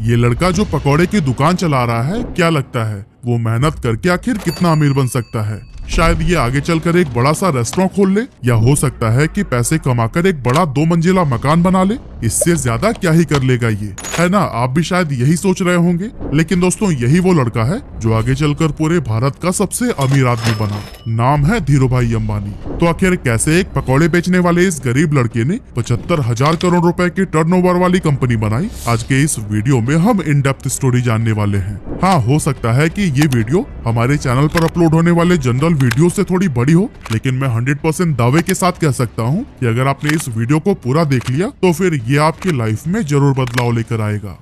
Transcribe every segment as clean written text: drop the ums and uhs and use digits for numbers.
ये लड़का जो पकौड़े की दुकान चला रहा है, क्या लगता है वो मेहनत करके आखिर कितना अमीर बन सकता है? शायद ये आगे चलकर एक बड़ा सा रेस्टोरेंट खोल ले, या हो सकता है कि पैसे कमाकर एक बड़ा 2 मंजिला मकान बना ले। इससे ज्यादा क्या ही कर लेगा ये, है ना? आप भी शायद यही सोच रहे होंगे। लेकिन दोस्तों, यही वो लड़का है जो आगे चलकर पूरे भारत का सबसे अमीर आदमी बना। नाम है धीरूभाई अंबानी। तो आखिर कैसे एक पकौड़े बेचने वाले इस गरीब लड़के ने 75,000 करोड़ रुपए की टर्नओवर वाली कंपनी बनाई? आज के इस वीडियो में हम इन डेप्थ स्टोरी जानने वाले हैं। हाँ, हो सकता है कि ये वीडियो हमारे चैनल पर अपलोड होने वाले जनरल वीडियो से थोड़ी बड़ी हो, लेकिन मैं 100% दावे के साथ कह सकता हूँ कि अगर आपने इस वीडियो को पूरा देख लिया तो फिर ये आपकी लाइफ में जरूर बदलाव लेकर आएगा।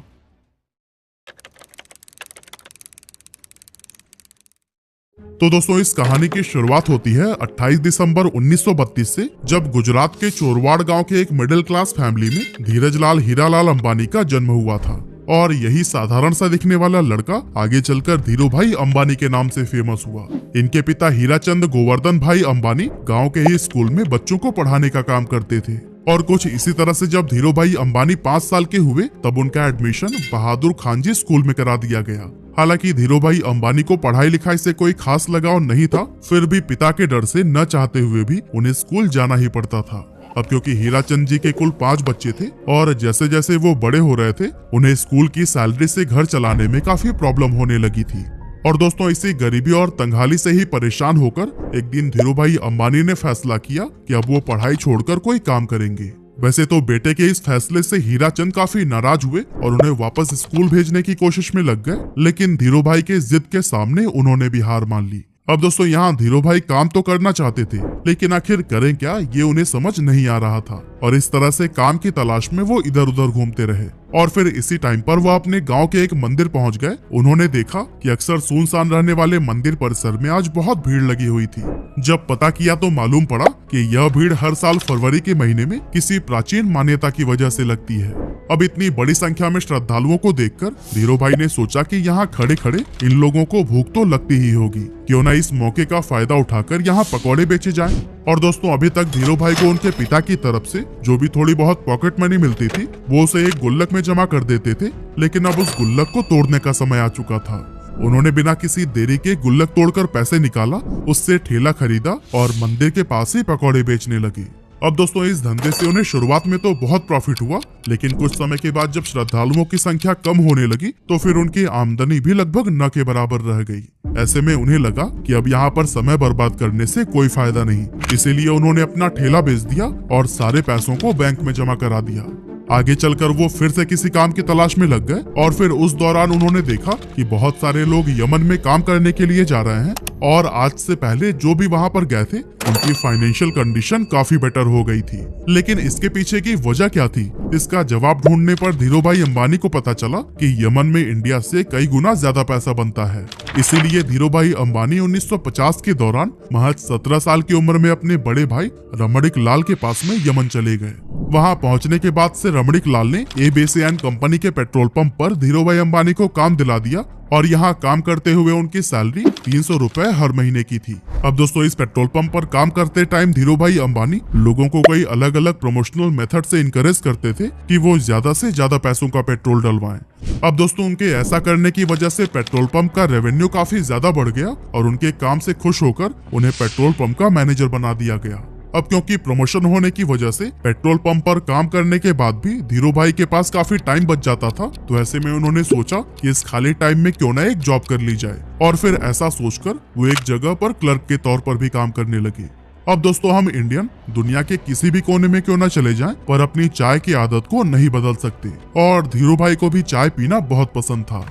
तो दोस्तों, इस कहानी की शुरुआत होती है 28 दिसंबर 1932 से, जब गुजरात के चोरवाड़ गांव के एक मिडिल क्लास फैमिली में धीरजलाल हीरालाल अंबानी का जन्म हुआ था। और यही साधारण सा दिखने वाला लड़का आगे चलकर धीरूभाई अंबानी के नाम से फेमस हुआ। इनके पिता हीराचंद गोवर्धन भाई अंबानी गांव के ही स्कूल में बच्चों को पढ़ाने का काम करते थे। और कुछ इसी तरह से जब धीरूभाई अंबानी 5 साल के हुए, तब उनका एडमिशन बहादुर खानजी स्कूल में करा दिया गया। हालांकि धीरूभाई अंबानी को पढ़ाई लिखाई से कोई खास लगाव नहीं था, फिर भी पिता के डर से न चाहते हुए भी उन्हें स्कूल जाना ही पड़ता था। अब क्योंकि हीराचंद जी के कुल 5 बच्चे थे और जैसे जैसे वो बड़े हो रहे थे, उन्हें स्कूल की सैलरी से घर चलाने में काफी प्रॉब्लम होने लगी थी। और दोस्तों, इसी गरीबी और तंगहाली से ही परेशान होकर एक दिन धीरूभाई अंबानी ने फैसला किया कि अब वो पढ़ाई छोड़कर कोई काम करेंगे। वैसे तो बेटे के इस फैसले से हीराचंद काफी नाराज हुए और उन्हें वापस स्कूल भेजने की कोशिश में लग गए, लेकिन धीरूभाई के जिद के सामने उन्होंने भी हार मान ली। अब दोस्तों, यहाँ धीरूभाई काम तो करना चाहते थे, लेकिन आखिर करें क्या, ये उन्हें समझ नहीं आ रहा था। और इस तरह से काम की तलाश में वो इधर उधर घूमते रहे। और फिर इसी टाइम पर वो अपने गांव के एक मंदिर पहुंच गए। उन्होंने देखा कि अक्सर सुनसान रहने वाले मंदिर परिसर में आज बहुत भीड़ लगी हुई थी। जब पता किया तो मालूम पड़ा कि यह भीड़ हर साल फरवरी के महीने में किसी प्राचीन मान्यता की वजह से लगती है। अब इतनी बड़ी संख्या में श्रद्धालुओं को देखकर धीरूभाई ने सोचा कि यहाँ खड़े खड़े इन लोगों को भूख तो लगती ही होगी, क्यों ना इस मौके का फायदा उठाकर यहाँ पकौड़े बेचे जाएं। और दोस्तों, अभी तक धीरूभाई को उनके पिता की तरफ से जो भी थोड़ी बहुत पॉकेट मनी मिलती थी, वो उसे एक गुल्लक में जमा कर देते थे। लेकिन अब उस गुल्लक को तोड़ने का समय आ चुका था। उन्होंने बिना किसी देरी के गुल्लक तोड़कर पैसे निकाला, उससे ठेला खरीदा और मंदिर के पास ही पकौड़े बेचने लगे। अब दोस्तों, इस धंधे से उन्हें शुरुआत में तो बहुत प्रॉफिट हुआ, लेकिन कुछ समय के बाद जब श्रद्धालुओं की संख्या कम होने लगी तो फिर उनकी आमदनी भी लगभग न के बराबर रह गई। ऐसे में उन्हें लगा कि अब यहाँ पर समय बर्बाद करने से कोई फायदा नहीं, इसीलिए उन्होंने अपना ठेला बेच दिया और सारे पैसों को बैंक में जमा करा दिया। आगे चलकर वो फिर से किसी काम की तलाश में लग गए और फिर उस दौरान उन्होंने देखा कि बहुत सारे लोग यमन में काम करने के लिए जा रहे हैं और आज से पहले जो भी वहां पर गए थे, उनकी फाइनेंशियल कंडीशन काफी बेटर हो गई थी। लेकिन इसके पीछे की वजह क्या थी, इसका जवाब ढूंढने पर धीरूभाई अंबानी को पता चला कि यमन में इंडिया से कई गुना ज्यादा पैसा बनता है। इसीलिए धीरूभाई अंबानी 1950 के दौरान महज 17 साल की उम्र में अपने बड़े भाई रमणिक लाल के पास में यमन चले गए। वहां पहुंचने के बाद से रमणिक लाल ने एबीसीएन कंपनी के पेट्रोल पंप पर धीरूभाई अंबानी को काम दिला दिया और यहाँ काम करते हुए उनकी सैलरी 300 रुपए हर महीने की थी। अब दोस्तों, इस पेट्रोल पंप पर काम करते टाइम धीरूभाई अंबानी लोगों को कई अलग अलग प्रमोशनल मेथड से इनकरेज करते थे कि वो ज्यादा से ज्यादा पैसों का पेट्रोल डलवाएं। अब दोस्तों, उनके ऐसा करने की वजह से पेट्रोल पंप का रेवेन्यू काफी ज्यादा बढ़ गया और उनके काम से खुश होकर उन्हें पेट्रोल पंप का मैनेजर बना दिया गया। अब क्योंकि प्रमोशन होने की वजह से पेट्रोल पंप पर काम करने के बाद भी धीरूभाई के पास काफी टाइम बच जाता था, तो ऐसे में उन्होंने सोचा कि इस खाली टाइम में क्यों ना एक जॉब कर ली जाए। और फिर ऐसा सोचकर वो एक जगह पर क्लर्क के तौर पर भी काम करने लगे। अब दोस्तों, हम इंडियन दुनिया के किसी भी कोने में क्यों ना चले जाएं, पर अपनी चाय की आदत को नहीं बदल सकते। और धीरूभाई को भी चाय पीना बहुत पसंद था।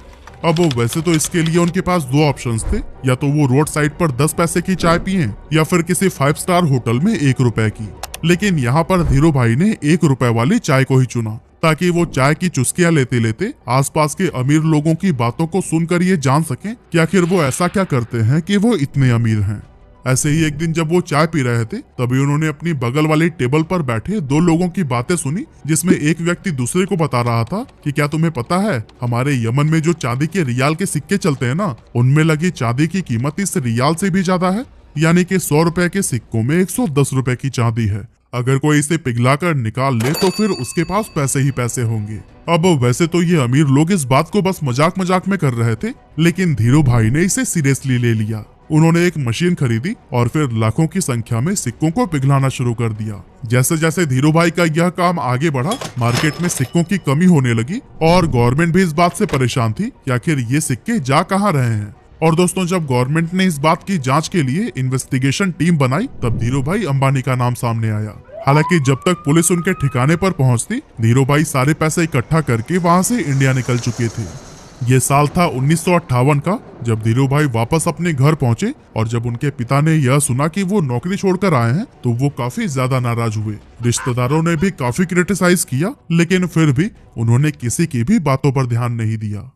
अब वैसे तो इसके लिए उनके पास 2 ऑप्शंस थे, या तो वो रोड साइड पर 10 पैसे की चाय पिए या फिर किसी 5 स्टार होटल में 1 रुपए की। लेकिन यहाँ पर धीरूभाई ने 1 रुपए वाली चाय को ही चुना, ताकि वो चाय की चुस्कियां लेते लेते आसपास के अमीर लोगों की बातों को सुनकर ये जान सकें कि आखिर वो ऐसा क्या करते हैं कि वो इतने अमीर हैं। ऐसे ही एक दिन जब वो चाय पी रहे थे, तभी उन्होंने अपनी बगल वाली टेबल पर बैठे 2 लोगों की बातें सुनी, जिसमें एक व्यक्ति दूसरे को बता रहा था कि क्या तुम्हें पता है, हमारे यमन में जो चांदी के रियाल के सिक्के चलते हैं ना, उनमें लगी चांदी की कीमत इस रियाल से भी ज्यादा है। यानी कि 100 रुपए के सिक्कों में 110 रुपए की चांदी है। अगर कोई इसे पिघलाकर निकाल ले तो फिर उसके पास पैसे ही पैसे होंगे। अब वैसे तो ये अमीर लोग इस बात को बस मजाक मजाक में कर रहे थे, लेकिन धीरू भाई ने इसे सीरियसली ले लिया। उन्होंने एक मशीन खरीदी और फिर लाखों की संख्या में सिक्कों को पिघलाना शुरू कर दिया। जैसे जैसे धीरू भाई का यह काम आगे बढ़ा, मार्केट में सिक्कों की कमी होने लगी और गवर्नमेंट भी इस बात से परेशान थी कि आखिर ये सिक्के जा कहाँ रहे हैं। और दोस्तों, जब गवर्नमेंट ने इस बात की जांच के लिए इन्वेस्टिगेशन टीम बनाई, तब धीरू भाई अंबानी का नाम सामने आया। हालांकि जब तक पुलिस उनके ठिकाने पर पहुंचती, धीरू भाई सारे पैसे इकट्ठा करके वहां से इंडिया निकल चुके थे। ये साल था 1958 का, जब धीरू भाई वापस अपने घर पहुंचे और जब उनके पिता ने यह सुना कि वो नौकरी छोड़कर आए हैं, तो वो काफी ज्यादा नाराज हुए। रिश्तेदारों ने भी काफी क्रिटिसाइज किया, लेकिन फिर भी उन्होंने किसी की भी बातों पर ध्यान नहीं दिया।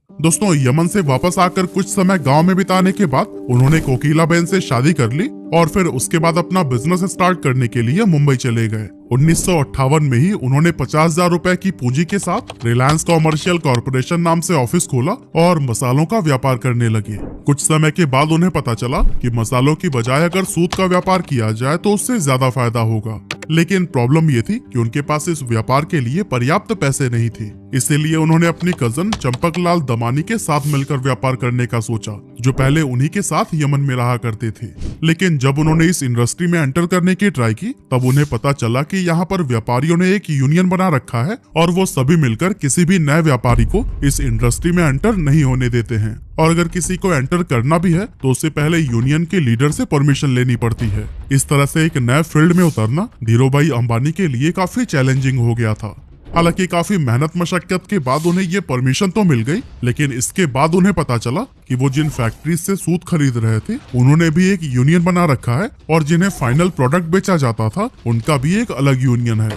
दोस्तों, यमन से वापस आकर कुछ समय गांव में बिताने के बाद उन्होंने कोकिला बहन से शादी कर ली और फिर उसके बाद अपना बिजनेस स्टार्ट करने के लिए मुंबई चले गए। 1958 में ही उन्होंने 50,000 रुपए की पूंजी के साथ रिलायंस कॉमर्शियल कॉर्पोरेशन नाम से ऑफिस खोला और मसालों का व्यापार करने लगे। कुछ समय के बाद उन्हें पता चला कि मसालों की बजाय अगर सूत का व्यापार किया जाए तो उससे ज्यादा फायदा होगा, लेकिन प्रॉब्लम ये थी कि उनके पास इस व्यापार के लिए पर्याप्त पैसे नहीं थे। इसीलिए उन्होंने अपनी कजन चंपकलाल दमानी के साथ मिलकर व्यापार करने का सोचा, जो पहले उन्हीं के साथ यमन में रहा करते थे। लेकिन जब उन्होंने इस इंडस्ट्री में एंटर करने की ट्राई की, तब उन्हें पता चला कि यहाँ पर व्यापारियों ने एक यूनियन बना रखा है और वो सभी मिलकर किसी भी नए व्यापारी को इस इंडस्ट्री में एंटर नहीं होने देते हैं। और अगर किसी को एंटर करना भी है तो उससे पहले यूनियन के लीडर से परमिशन लेनी पड़ती है। इस तरह से एक नए फील्ड में उतरना धीरू भाई अंबानी के लिए काफी चैलेंजिंग हो गया था। हालांकि काफी मेहनत मशक्कत के बाद उन्हें ये परमिशन तो मिल गई, लेकिन इसके बाद उन्हें पता चला कि वो जिन फैक्ट्री से सूत खरीद रहे थे, उन्होंने भी एक यूनियन बना रखा है और जिन्हें फाइनल प्रोडक्ट बेचा जाता था, उनका भी एक अलग यूनियन है।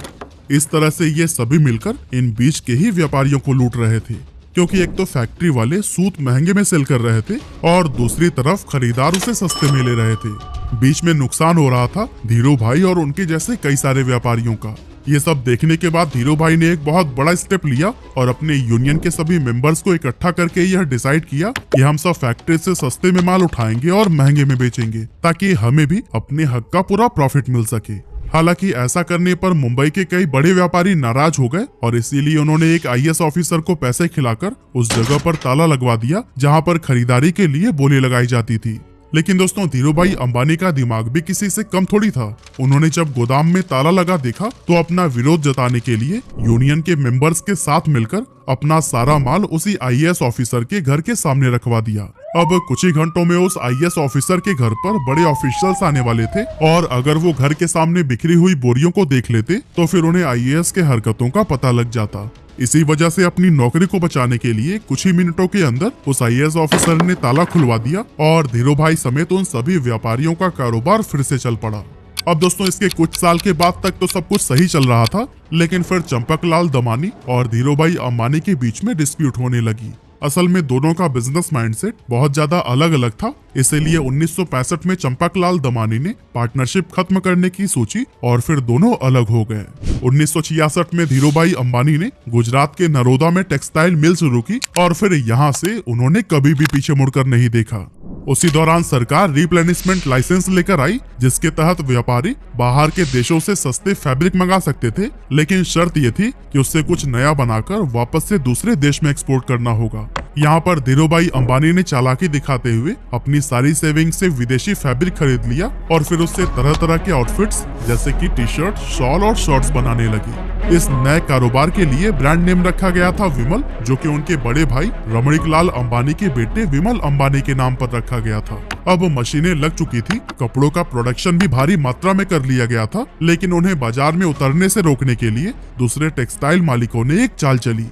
इस तरह से ये सभी मिलकर इन बीच के ही व्यापारियों को लूट रहे थे, क्योंकि एक तो फैक्ट्री वाले सूत महंगे में सेल कर रहे थे और दूसरी तरफ खरीदार उसे सस्ते में ले रहे थे। बीच में नुकसान हो रहा था धीरू भाई और उनके जैसे कई सारे व्यापारियों का। ये सब देखने के बाद धीरू भाई ने एक बहुत बड़ा स्टेप लिया और अपने यूनियन के सभी मेंबर्स को इकट्ठा करके यह डिसाइड किया कि हम सब फैक्ट्री से सस्ते में माल उठाएंगे और महंगे में बेचेंगे, ताकि हमें भी अपने हक का पूरा प्रॉफिट मिल सके। हालांकि ऐसा करने पर मुंबई के कई बड़े व्यापारी नाराज हो गए और इसीलिए उन्होंने एक IAS ऑफिसर को पैसे खिलाकर उस जगह पर ताला लगवा दिया जहां पर खरीदारी के लिए बोली लगाई जाती थी। लेकिन दोस्तों, धीरू भाई अंबानी का दिमाग भी किसी से कम थोड़ी था। उन्होंने जब गोदाम में ताला लगा देखा तो अपना विरोध जताने के लिए यूनियन के मेंबर्स के साथ मिलकर अपना सारा माल उसी IAS ऑफिसर के घर के सामने रखवा दिया। अब कुछ ही घंटों में उस IAS ऑफिसर के घर पर बड़े ऑफिशियल्स आने वाले थे और अगर वो घर के सामने बिखरी हुई बोरियों को देख लेते तो फिर उन्हें IAS के हरकतों का पता लग जाता। इसी वजह से अपनी नौकरी को बचाने के लिए कुछ ही मिनटों के अंदर उस IAS ऑफिसर ने ताला खुलवा दिया और धीरू भाई समेत उन सभी व्यापारियों का कारोबार फिर से चल पड़ा। अब दोस्तों, इसके कुछ साल के बाद तक तो सब कुछ सही चल रहा था, लेकिन फिर चंपकलाल दमानी और धीरू भाई अंबानी के बीच में डिस्प्यूट होने लगी। असल में दोनों का बिजनेस माइंडसेट बहुत ज्यादा अलग अलग था, इसीलिए 1965 में चंपकलाल दमानी ने पार्टनरशिप खत्म करने की सोची और फिर दोनों अलग हो गए। 1966 में धीरू भाई अंबानी ने गुजरात के नरोदा में टेक्सटाइल मिल शुरू की और फिर यहाँ से उन्होंने कभी भी पीछे मुड़कर नहीं देखा। उसी दौरान सरकार रिप्लेनिशमेंट लाइसेंस लेकर आई, जिसके तहत व्यापारी बाहर के देशों से सस्ते फैब्रिक मंगा सकते थे, लेकिन शर्त ये थी कि उससे कुछ नया बनाकर वापस से दूसरे देश में एक्सपोर्ट करना होगा। यहाँ पर धीरू भाई अंबानी ने चालाकी दिखाते हुए अपनी सारी सेविंग से विदेशी फैब्रिक खरीद लिया और फिर उससे तरह तरह के आउटफिट्स जैसे कि टी-शर्ट, शॉल और शॉर्ट्स बनाने लगी। इस नए कारोबार के लिए ब्रांड नेम रखा गया था विमल, जो कि उनके बड़े भाई रमणीकलाल अंबानी के बेटे विमल अंबानी के नाम पर रखा गया था। अब मशीनें लग चुकी थी, कपड़ों का प्रोडक्शन भी भारी मात्रा में कर लिया गया था, लेकिन उन्हें बाजार में उतरने से रोकने के लिए दूसरे टेक्सटाइल मालिकों ने एक चाल चली।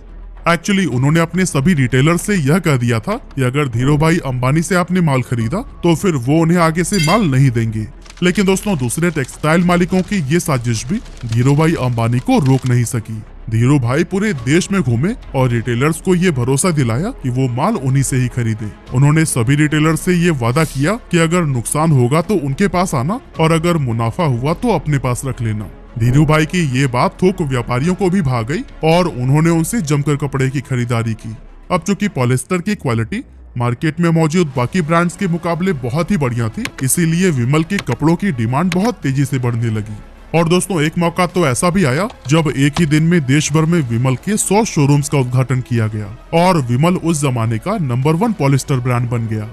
एक्चुअली उन्होंने अपने सभी रिटेलर से यह कह दिया था कि अगर धीरू भाई अंबानी से आपने माल खरीदा तो फिर वो उन्हें आगे से माल नहीं देंगे। लेकिन दोस्तों, दूसरे टेक्सटाइल मालिकों की ये साजिश भी धीरू भाई अंबानी को रोक नहीं सकी। धीरू भाई पूरे देश में घूमे और रिटेलर्स को ये भरोसा दिलाया कि वो माल उन्हीं से ही खरीदे। उन्होंने सभी रिटेलर्स से ये वादा किया कि अगर नुकसान होगा तो उनके पास आना और अगर मुनाफा हुआ तो अपने पास रख लेना। धीरू भाई की ये बात थोक व्यापारियों को भी भा गई और उन्होंने उनसे जमकर कपड़े की खरीदारी की। अब चूंकि पॉलिस्टर की क्वालिटी मार्केट में मौजूद बाकी ब्रांड्स के मुकाबले बहुत ही बढ़िया थी, इसीलिए विमल के कपड़ों की डिमांड बहुत तेजी से बढ़ने लगी। और दोस्तों एक मौका तो ऐसा भी आया जब एक ही दिन में देश भर में विमल के 100 शोरूम्स का उद्घाटन किया गया और विमल उस जमाने का नंबर 1 पॉलिस्टर ब्रांड बन गया।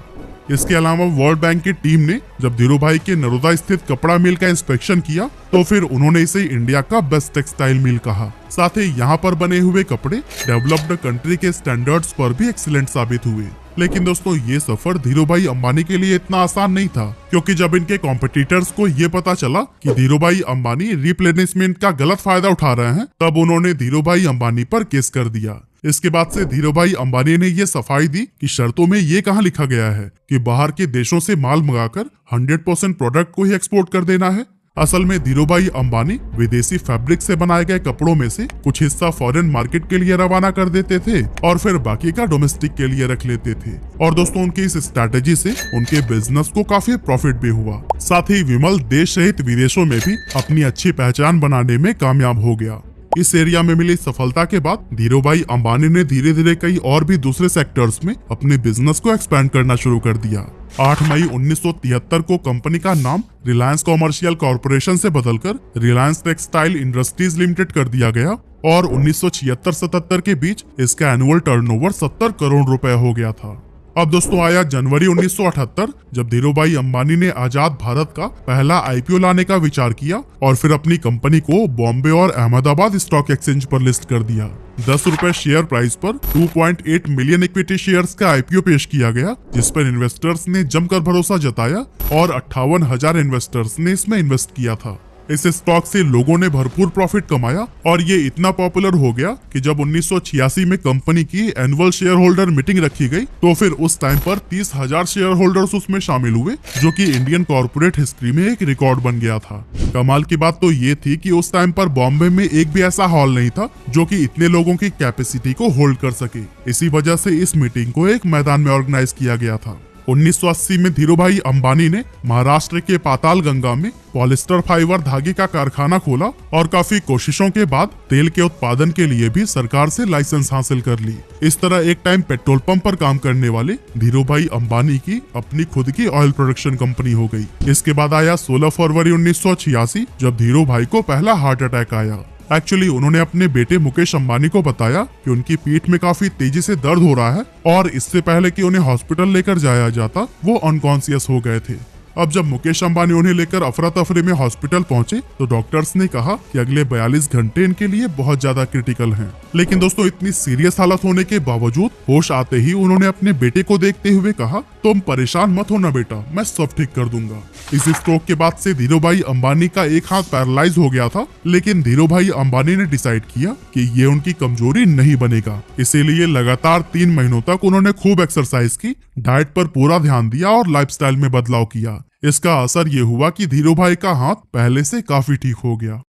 इसके अलावा वर्ल्ड बैंक की टीम ने जब धीरू भाई के नरोदा स्थित कपड़ा मिल का इंस्पेक्शन किया तो फिर उन्होंने इसे इंडिया का बेस्ट टेक्सटाइल मिल कहा। साथ ही यहाँ पर बने हुए कपड़े डेवलप्ड कंट्री के स्टैंडर्ड्स पर भी एक्सीलेंट साबित हुए। लेकिन दोस्तों ये सफर धीरू भाई अंबानी के लिए इतना आसान नहीं था, क्योंकि जब इनके कॉम्पिटिटर्स को ये पता चला कि धीरू भाई अंबानी रिप्लेनिशमेंट का गलत फायदा उठा रहे हैं, तब उन्होंने धीरू भाई अंबानी पर केस कर दिया। इसके बाद से धीरू भाई अंबानी ने ये सफाई दी कि शर्तों में ये कहाँ लिखा गया है कि बाहर के देशों से माल मंगाकर 100% प्रोडक्ट को ही एक्सपोर्ट कर देना है। असल में धीरू भाई अंबानी विदेशी फैब्रिक से बनाए गए कपड़ों में से कुछ हिस्सा फॉरेन मार्केट के लिए रवाना कर देते थे और फिर बाकी का डोमेस्टिक के लिए रख लेते थे। और दोस्तों उनकी इस स्ट्रैटेजी से उनके बिजनेस को काफी प्रॉफिट भी हुआ। साथ ही विमल देश सहित विदेशों में भी अपनी अच्छी पहचान बनाने में कामयाब हो गया। इस एरिया में मिली सफलता के बाद धीरू भाई अंबानी ने धीरे धीरे कई और भी दूसरे सेक्टर्स में अपने बिजनेस को एक्सपेंड करना शुरू कर दिया। 8 मई 1973 को कंपनी का नाम रिलायंस कॉमर्शियल कॉर्पोरेशन से बदलकर रिलायंस टेक्सटाइल इंडस्ट्रीज लिमिटेड कर दिया गया और 1976-77 के बीच इसका एनुअल टर्नओवर 70 करोड़ रुपए हो गया था। अब दोस्तों आया जनवरी 1978, जब धीरू भाई अंबानी ने आजाद भारत का पहला आईपीओ लाने का विचार किया और फिर अपनी कंपनी को बॉम्बे और अहमदाबाद स्टॉक एक्सचेंज पर लिस्ट कर दिया। 10 रुपए शेयर प्राइस पर 2.8 मिलियन इक्विटी शेयर्स का आईपीओ पेश किया गया, जिस पर इन्वेस्टर्स ने जमकर भरोसा जताया और 58,000 इन्वेस्टर्स ने इसमें इन्वेस्ट किया था। इस स्टॉक से लोगों ने भरपूर प्रॉफिट कमाया और ये इतना पॉपुलर हो गया कि जब 1986 में कंपनी की एनुअल शेयर होल्डर मीटिंग रखी गई तो फिर उस टाइम पर 30,000 शेयर होल्डर्स उसमें शामिल हुए, जो कि इंडियन कॉर्पोरेट हिस्ट्री में एक रिकॉर्ड बन गया था। कमाल की बात तो ये थी कि उस टाइम पर बॉम्बे में एक भी ऐसा हॉल नहीं था जो कि इतने लोगों की कैपेसिटी को होल्ड कर सके। इसी वजह से इस मीटिंग को एक मैदान में ऑर्गेनाइज किया गया था। 1980 में धीरू भाई अंबानी ने महाराष्ट्र के पाताल गंगा में पॉलिस्टर फाइबर धागे का कारखाना खोला और काफी कोशिशों के बाद तेल के उत्पादन के लिए भी सरकार से लाइसेंस हासिल कर ली। इस तरह एक टाइम पेट्रोल पंप पर काम करने वाले धीरू भाई अंबानी की अपनी खुद की ऑयल प्रोडक्शन कंपनी हो गई। इसके बाद आया 16 फरवरी 1986, जब धीरू भाई को पहला हार्ट अटैक आया। एक्चुअली उन्होंने अपने बेटे मुकेश अंबानी को बताया कि उनकी पीठ में काफी तेजी से दर्द हो रहा है और इससे पहले कि उन्हें हॉस्पिटल लेकर जाया जाता वो अनकॉन्शियस हो गए थे। अब जब मुकेश अंबानी उन्हें लेकर अफरा तफरी में हॉस्पिटल पहुंचे तो डॉक्टर्स ने कहा कि अगले 42 घंटे इनके लिए बहुत ज्यादा क्रिटिकल हैं। लेकिन दोस्तों इतनी सीरियस हालत होने के बावजूद होश आते ही उन्होंने अपने बेटे को देखते हुए कहा, तुम परेशान मत होना बेटा, मैं सब ठीक कर दूंगा। इस स्ट्रोक के बाद से धीरू भाई अंबानी का एक हाथ पैरालाइज हो गया था, लेकिन धीरू भाई अंबानी ने डिसाइड किया कि ये उनकी कमजोरी नहीं बनेगा। इसीलिए लगातार 3 महीनों तक उन्होंने खूब एक्सरसाइज की, डाइट पर पूरा ध्यान दिया और लाइफस्टाइल में बदलाव किया। इसका असर ये हुआ कि धीरू भाई का हाथ पहले से काफी ठीक हो गया।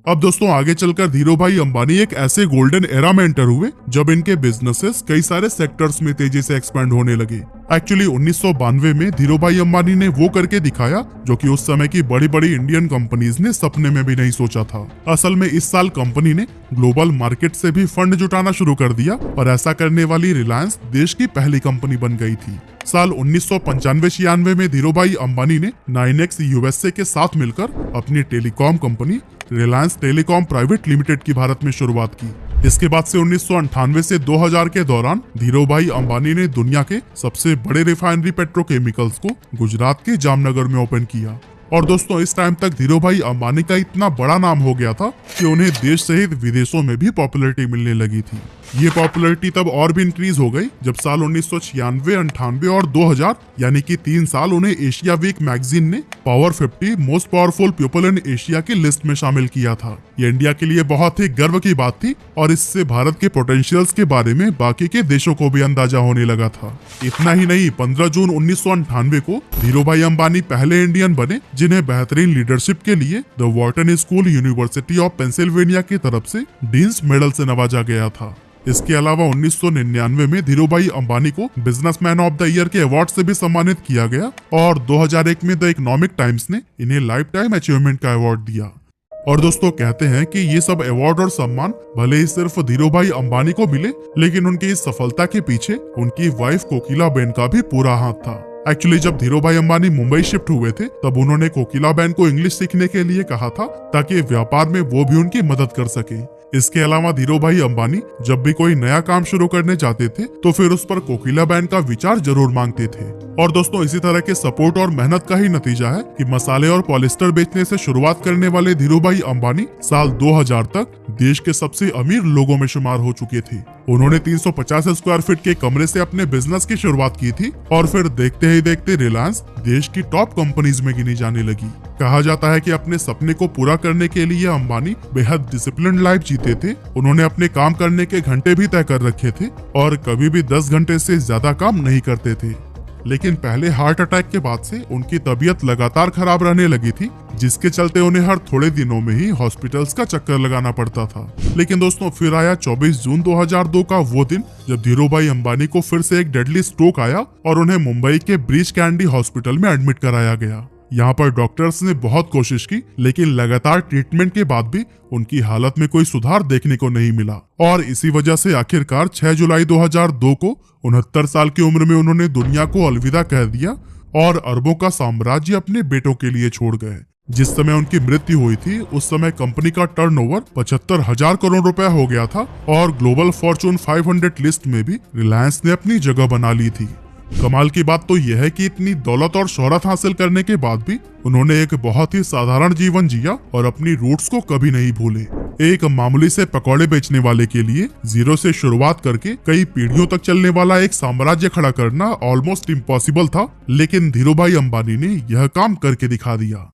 अब दोस्तों आगे चलकर धीरू भाई अंबानी एक ऐसे गोल्डन एरा में एंटर हुए जब इनके बिजनेसेस कई सारे सेक्टर्स में तेजी से एक्सपेंड होने लगे। एक्चुअली 1992 में धीरू भाई अंबानी ने वो करके दिखाया जो कि उस समय की बड़ी बड़ी इंडियन कंपनीज ने सपने में भी नहीं सोचा था। असल में इस साल कंपनी ने ग्लोबल मार्केट से भी फंड जुटाना शुरू कर दिया और ऐसा करने वाली रिलायंस देश की पहली कंपनी बन गई थी। साल 1995-96 में धीरू भाई अंबानी ने 9X यूएसए के साथ मिलकर अपनी telecom company Reliance telecom private limited की भारत में शुरुआत की। इसके बाद से 1998 से 2000 के दौरान धीरू भाई अंबानी ने दुनिया के सबसे बड़े रिफाइनरी पेट्रोकेमिकल्स को गुजरात के जामनगर में ओपन किया। और दोस्तों इस टाइम तक धीरू भाई अंबानी का इतना बड़ा नाम हो गया था कि उन्हें देश सहित विदेशों में भी पॉपुलैरिटी मिलने लगी थी। ये पॉपुलैरिटी तब और भी इंक्रीज हो गई जब साल 1996, 98 और 2000 यानी कि 3 साल उन्हें एशिया वीक मैगजीन ने power 50 most powerful people in Asia की लिस्ट में शामिल किया था। ये इंडिया के लिए बहुत ही गर्व की बात थी और इससे भारत के पोटेंशियल्स के बारे में बाकी के देशों को भी अंदाजा होने लगा था। इतना ही नहीं, 15 जून 1998 को धीरू भाई अंबानी पहले इंडियन बने जिन्हें बेहतरीन लीडरशिप के लिए the Wharton school university of Pennsylvania की तरफ से डीन्स मेडल से नवाजा गया था। इसके अलावा 1999 में धीरू भाई अंबानी को बिजनेसमैन ऑफ द ईयर के अवार्ड से भी सम्मानित किया गया और 2001 में द इकोनॉमिक टाइम्स ने इन्हें लाइफ टाइम अचीवमेंट का अवार्ड दिया। और दोस्तों कहते हैं कि ये सब अवार्ड और सम्मान भले ही सिर्फ धीरूभाई अंबानी को मिले, लेकिन उनकी इस सफलता के पीछे उनकी वाइफ कोकिलाबेन का भी पूरा हाथ था। एक्चुअली जब धीरूभाई अंबानी मुंबई शिफ्ट हुए थे तब उन्होंने कोकिलाबेन को इंग्लिश सीखने के लिए कहा था ताकि व्यापार में वो भी उनकी मदद कर सके। इसके अलावा धीरूभाई अंबानी जब भी कोई नया काम शुरू करने जाते थे तो फिर उस पर कोकिलाबेन का विचार जरूर मांगते थे। और दोस्तों इसी तरह के सपोर्ट और मेहनत का ही नतीजा है कि मसाले और पॉलिस्टर बेचने से शुरुआत करने वाले धीरूभाई अंबानी साल 2000 तक देश के सबसे अमीर लोगों में शुमार हो चुके थे। उन्होंने 350 स्क्वायर फीट के कमरे से अपने बिजनेस की शुरुआत की थी और फिर देखते ही देखते रिलायंस देश की टॉप कंपनीज में गिनी जाने लगी। कहा जाता है कि अपने सपने को पूरा करने के लिए अंबानी बेहद डिसिप्लिन्ड लाइफ जीते थे। उन्होंने अपने काम करने के घंटे भी तय कर रखे थे और कभी भी 10 घंटे से ज्यादा काम नहीं करते थे। लेकिन पहले हार्ट अटैक के बाद से उनकी तबीयत लगातार खराब रहने लगी थी, जिसके चलते उन्हें हर थोड़े दिनों में ही हॉस्पिटल्स का चक्कर लगाना पड़ता था। लेकिन दोस्तों फिर आया 24 जून 2002 का वो दिन जब धीरूभाई अंबानी को फिर से एक डेडली स्ट्रोक आया और उन्हें मुंबई के ब्रीच कैंडी हॉस्पिटल में एडमिट कराया गया। यहाँ पर डॉक्टर्स ने बहुत कोशिश की, लेकिन लगातार ट्रीटमेंट के बाद भी उनकी हालत में कोई सुधार देखने को नहीं मिला और इसी वजह से आखिरकार 6 जुलाई 2002 को 69 साल की उम्र में उन्होंने दुनिया को अलविदा कह दिया और अरबों का साम्राज्य अपने बेटों के लिए छोड़ गए। जिस समय उनकी मृत्यु हुई थी उस समय कंपनी का टर्नओवर 75,000 करोड़ रुपया हो गया था और ग्लोबल फॉर्चून 500 लिस्ट में भी रिलायंस ने अपनी जगह बना ली थी। कमाल की बात तो यह है कि इतनी दौलत और शोहरत हासिल करने के बाद भी उन्होंने एक बहुत ही साधारण जीवन जिया और अपनी रूट्स को कभी नहीं भूले। एक मामूली से पकौड़े बेचने वाले के लिए जीरो से शुरुआत करके कई पीढ़ियों तक चलने वाला एक साम्राज्य खड़ा करना ऑलमोस्ट इम्पॉसिबल था, लेकिन धीरूभाई अंबानी ने यह काम करके दिखा दिया।